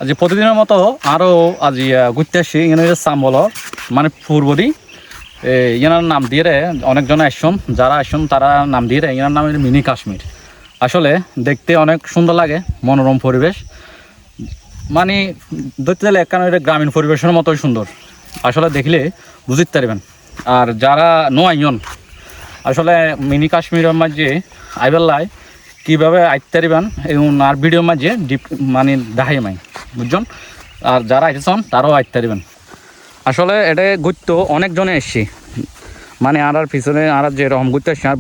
আজ প্রতিদিনের মতো আরও আজ ঘুরতে আসছি এখানে সাম্বল মানে পূর্বদি এনার নাম দিয়ে অনেকজন আসছেন, যারা আসছেন তারা নাম দিয়ে এনার নাম মিনি কাশ্মীর। আসলে দেখতে অনেক সুন্দর লাগে, মনোরম পরিবেশ, মানে দেখতে গেলে একখানে গ্রামীণ পরিবেশের মতোই সুন্দর। আসলে দেখলে বুঝতে পারবেন। আর যারা আইন আসলে মিনি কাশ্মীরের মাঝে আইবেলায় কীভাবে আইতে পারবেন এবং আর ভিডিওর মাঝে ডিপ মানে দেখাই মাই বুঝছেন। আর যারা আইতেছেন তারাও আইতে পারবেন। আসলে এটা ঘুরতে অনেকজনে এসছি, মানে আর পিছনে আর যেরকম ঘুরতে আসছি আর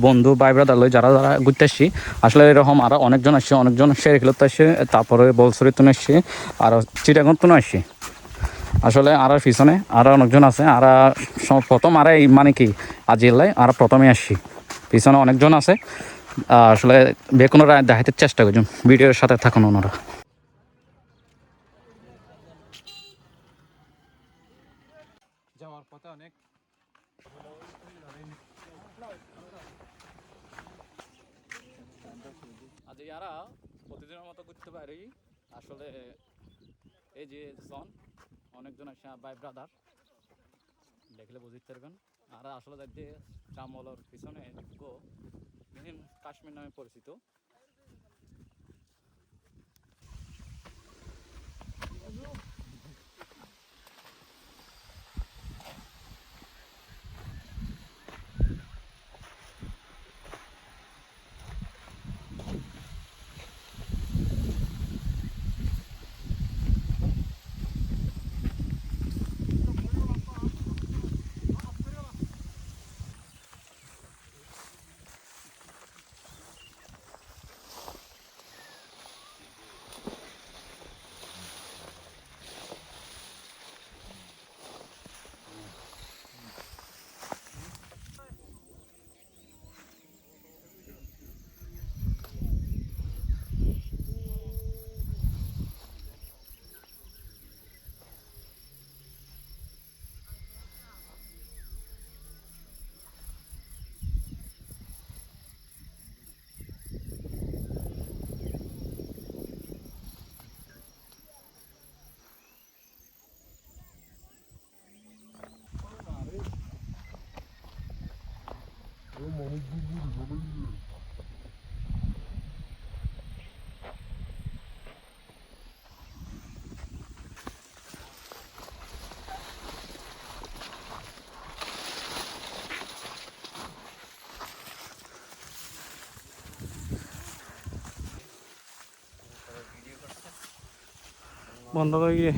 বন্ধু ভাই ব্রাদার লই যারা যারা ঘুরতে আসছি, আসলে এরকম আরও অনেকজন আসছে, অনেকজন শেরেখিলতে আসছে, তারপরে বলসরিত আসছে, আর চিটাগন্ত আসছে। আসলে আর পিছনে আরও অনেকজন আছে। আর প্রথম আর এই মানে কি আজ এলাই আর প্রথমে আসছি, পিছনে অনেকজন আছে। আসলে বেকুনো দেখাতে চেষ্টা করছেন, ভিডিওর সাথে থাকুন ওনারা। যাওয়ার পথে অনেক আজ ইয়ারা প্রতিদিনের মতো ঘুরতে পারি। আসলে এই যে জন অনেকজন আসে ভাই ব্রাদার, দেখলে বুঝতে পারবেন। আর আসলে দেখতে জামলর পিছনে মিনি কাশ্মীর নামে পরিচিত। বন্ধ করে গিয়ে